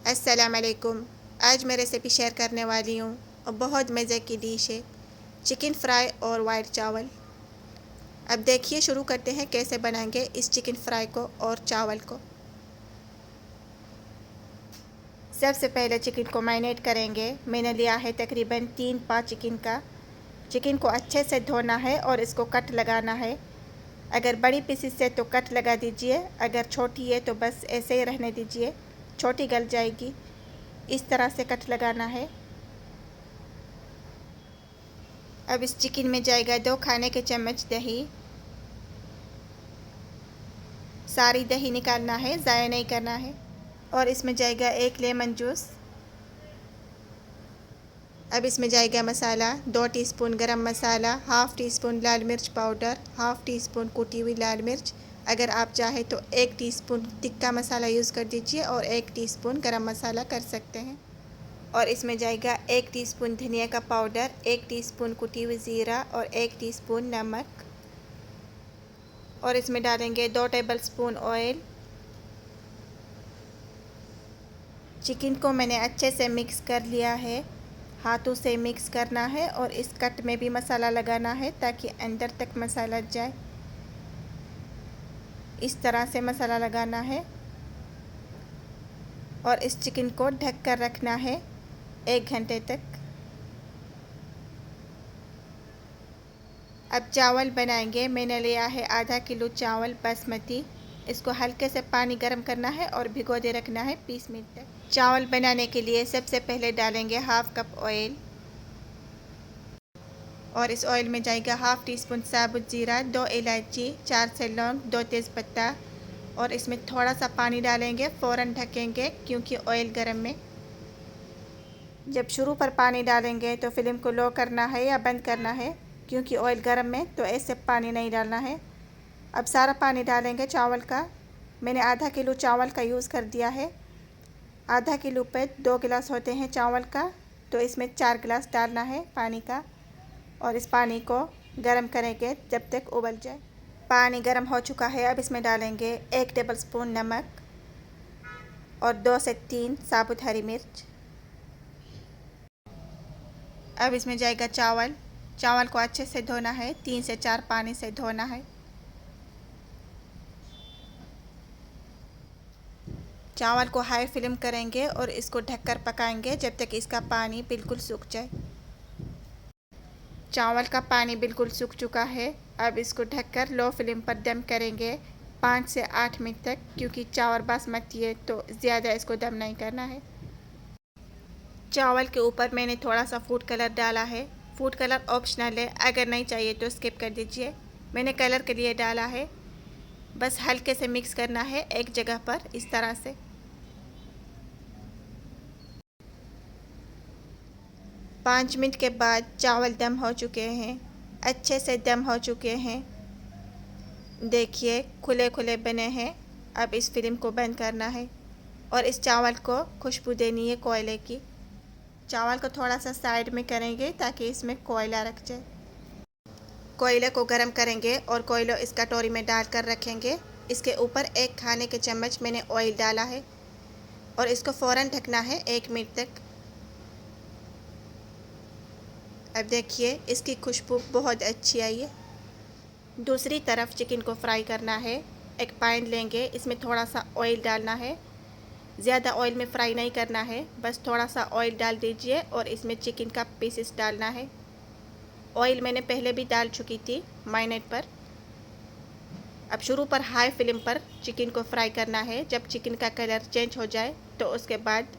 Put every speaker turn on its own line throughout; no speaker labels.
अस्सलाम वालेकुम। आज मैं रेसिपी शेयर करने वाली हूँ और बहुत मज़े की डिश है, चिकन फ्राई और वाइट चावल। अब देखिए शुरू करते हैं कैसे बनाएंगे इस चिकन फ्राई को और चावल को। सबसे पहले चिकन को मैरिनेट करेंगे। मैंने लिया है तकरीबन 3 पा चिकन का। चिकन को अच्छे से धोना है और इसको कट लगाना है। अगर बड़ी पीसेस है तो कट लगा दीजिए, अगर छोटी है तो बस ऐसे ही रहने दीजिए, छोटी गल जाएगी। इस तरह से कट लगाना है। अब इस चिकन में जाएगा 2 खाने के चम्मच दही। सारी दही निकालना है, ज़ाया नहीं करना है। और इसमें जाएगा 1 लेमन जूस। अब इसमें जाएगा मसाला, 2 टीस्पून गरम मसाला, हाफ़ टी स्पून लाल मिर्च पाउडर, हाफ़ टी स्पून कुटी हुई लाल मिर्च। अगर आप चाहें तो 1 टीस्पून तिक्का मसाला यूज़ कर दीजिए और 1 टीस्पून गरम मसाला कर सकते हैं। और इसमें जाएगा 1 टीस्पून धनिया का पाउडर, 1 टीस्पून कुटी हुई ज़ीरा और 1 टीस्पून नमक। और इसमें डालेंगे 2 टेबलस्पून ऑयल। चिकन को मैंने अच्छे से मिक्स कर लिया है, हाथों से मिक्स करना है और इस कट में भी मसाला लगाना है ताकि अंदर तक मसाला जाए। इस तरह से मसाला लगाना है और इस चिकन को ढक कर रखना है 1 घंटे तक। अब चावल बनाएंगे। मैंने लिया है आधा किलो चावल बासमती। इसको हल्के से पानी गर्म करना है और भिगो दे रखना है 20 मिनट तक। चावल बनाने के लिए सबसे पहले डालेंगे हाफ़ कप ऑयल और इस ऑयल में जाएगा हाफ़ टी स्पून साबुत ज़ीरा, 2 इलायची, 4 से लौंग, 2 तेज़पत्ता। और इसमें थोड़ा सा पानी डालेंगे, फ़ौरन ढकेंगे क्योंकि ऑयल गर्म है। जब शुरू पर पानी डालेंगे तो फ्लेम को लो करना है या बंद करना है क्योंकि ऑयल गर्म है, तो ऐसे पानी नहीं डालना है। अब सारा पानी डालेंगे चावल का। मैंने आधा किलो चावल का यूज़ कर दिया है। आधा किलो पे 2 गिलास होते हैं चावल का, तो इसमें 4 गिलास डालना है पानी का। और इस पानी को गर्म करेंगे जब तक उबल जाए। पानी गर्म हो चुका है। अब इसमें डालेंगे 1 टेबलस्पून नमक और 2 से 3 साबुत हरी मिर्च। अब इसमें जाएगा चावल। चावल को अच्छे से धोना है, 3 से 4 पानी से धोना है। चावल को हाई फ्लेम करेंगे और इसको ढककर पकाएंगे जब तक इसका पानी बिल्कुल सूख जाए। चावल का पानी बिल्कुल सूख चुका है। अब इसको ढककर लो फ्लेम पर दम करेंगे 5 से 8 मिनट तक, क्योंकि चावल बासमती है तो ज़्यादा इसको दम नहीं करना है। चावल के ऊपर मैंने थोड़ा सा फूड कलर डाला है। फूड कलर ऑप्शनल है, अगर नहीं चाहिए तो स्किप कर दीजिए। मैंने कलर के लिए डाला है। बस हल्के से मिक्स करना है एक जगह पर, इस तरह से। पाँच मिनट के बाद चावल दम हो चुके हैं, अच्छे से दम हो चुके हैं। देखिए खुले खुले बने हैं। अब इस फिल्म को बंद करना है और इस चावल को खुशबू देनी है कोयले की। चावल को थोड़ा सा साइड में करेंगे ताकि इसमें कोयला रख जाए। कोयले को गर्म करेंगे और कोयला इस कटोरी में डाल कर रखेंगे। इसके ऊपर 1 खाने के चम्मच मैंने ऑयल डाला है और इसको फ़ौरन ढकना है 1 मिनट तक। अब देखिए इसकी खुशबू बहुत अच्छी आई है। दूसरी तरफ चिकन को फ्राई करना है। एक पैन लेंगे, इसमें थोड़ा सा ऑयल डालना है। ज़्यादा ऑयल में फ्राई नहीं करना है, बस थोड़ा सा ऑयल डाल दीजिए और इसमें चिकन का पीसेस डालना है। ऑयल मैंने पहले भी डाल चुकी थी मैरिनेट पर। अब शुरू पर हाई फ्लेम पर चिकन को फ्राई करना है। जब चिकन का कलर चेंज हो जाए तो उसके बाद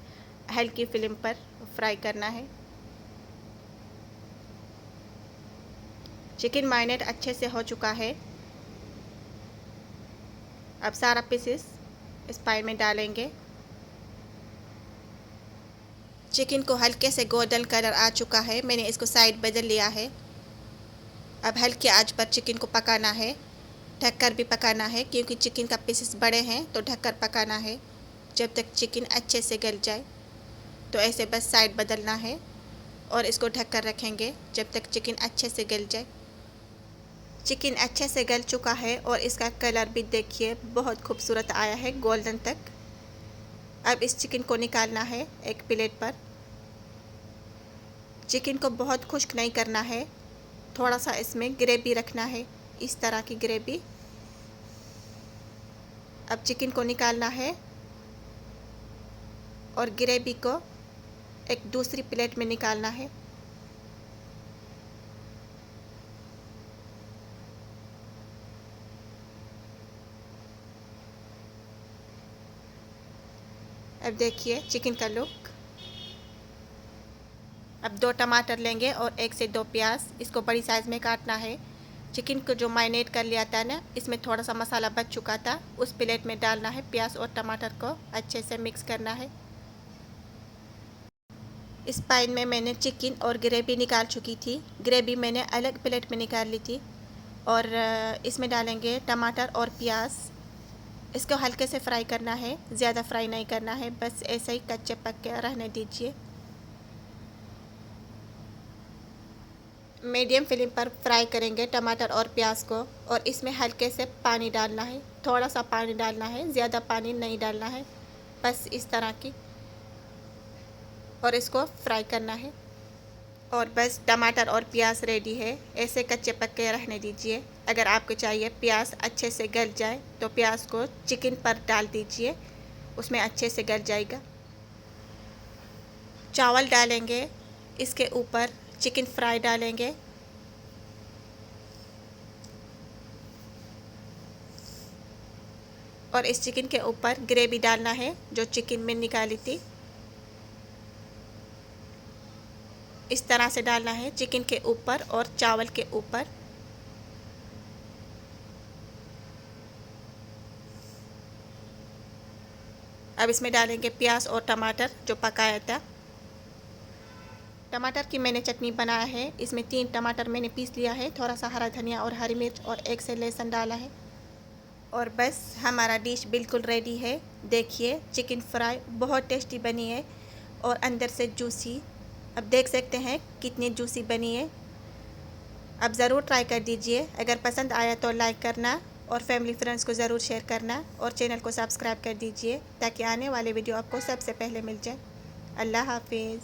हल्की फ्लेम पर फ्राई करना है। चिकन मैरिनेट अच्छे से हो चुका है। अब सारा पीसेस इस पैन में डालेंगे। चिकन को हल्के से गोल्डन कलर आ चुका है, मैंने इसको साइड बदल लिया है। अब हल्की आंच पर चिकन को पकाना है, ढककर भी पकाना है क्योंकि चिकन का पीसेस बड़े हैं तो ढककर पकाना है जब तक चिकन अच्छे से गल जाए। तो ऐसे बस साइड बदलना है और इसको ढककर रखेंगे जब तक चिकन अच्छे से गल जाए। चिकन अच्छे से गल चुका है और इसका कलर भी देखिए बहुत खूबसूरत आया है, गोल्डन तक। अब इस चिकन को निकालना है एक प्लेट पर। चिकन को बहुत खुश्क नहीं करना है, थोड़ा सा इसमें ग्रेवी रखना है, इस तरह की ग्रेवी। अब चिकन को निकालना है और ग्रेवी को एक दूसरी प्लेट में निकालना है। अब देखिए चिकन का लुक। अब 2 टमाटर लेंगे और 1 से 2 प्याज, इसको बड़ी साइज़ में काटना है। चिकन को जो मैरिनेट कर लिया था ना, इसमें थोड़ा सा मसाला बच चुका था, उस प्लेट में डालना है। प्याज और टमाटर को अच्छे से मिक्स करना है। इस पैन में मैंने चिकन और ग्रेवी निकाल चुकी थी। ग्रेवी मैंने अलग प्लेट में निकाल ली थी और इसमें डालेंगे टमाटर और प्याज। इसको हल्के से फ्राई करना है, ज़्यादा फ्राई नहीं करना है, बस ऐसे ही कच्चे पक्के रहने दीजिए। मीडियम फ्लेम पर फ्राई करेंगे टमाटर और प्याज को और इसमें हल्के से पानी डालना है, थोड़ा सा पानी डालना है, ज़्यादा पानी नहीं डालना है, बस इस तरह की। और इसको फ्राई करना है और बस टमाटर और प्याज रेडी है। ऐसे कच्चे पक्के रहने दीजिए। अगर आपको चाहिए प्याज अच्छे से गल जाए तो प्याज को चिकन पर डाल दीजिए, उसमें अच्छे से गल जाएगा। चावल डालेंगे, इसके ऊपर चिकन फ्राई डालेंगे और इस चिकन के ऊपर ग्रेवी डालना है जो चिकन में निकाली थी। इस तरह से डालना है चिकन के ऊपर और चावल के ऊपर। अब इसमें डालेंगे प्याज और टमाटर जो पकाया था। टमाटर की मैंने चटनी बनाया है। इसमें 3 टमाटर मैंने पीस लिया है, थोड़ा सा हरा धनिया और हरी मिर्च और 1 से लहसुन डाला है। और बस हमारा डिश बिल्कुल रेडी है। देखिए चिकन फ्राई बहुत टेस्टी बनी है और अंदर से जूसी। अब देख सकते हैं कितनी जूसी बनी है। अब ज़रूर ट्राई कर दीजिए। अगर पसंद आया तो लाइक करना और फैमिली फ्रेंड्स को ज़रूर शेयर करना और चैनल को सब्सक्राइब कर दीजिए ताकि आने वाले वीडियो आपको सबसे पहले मिल जाए। अल्लाह हाफिज़।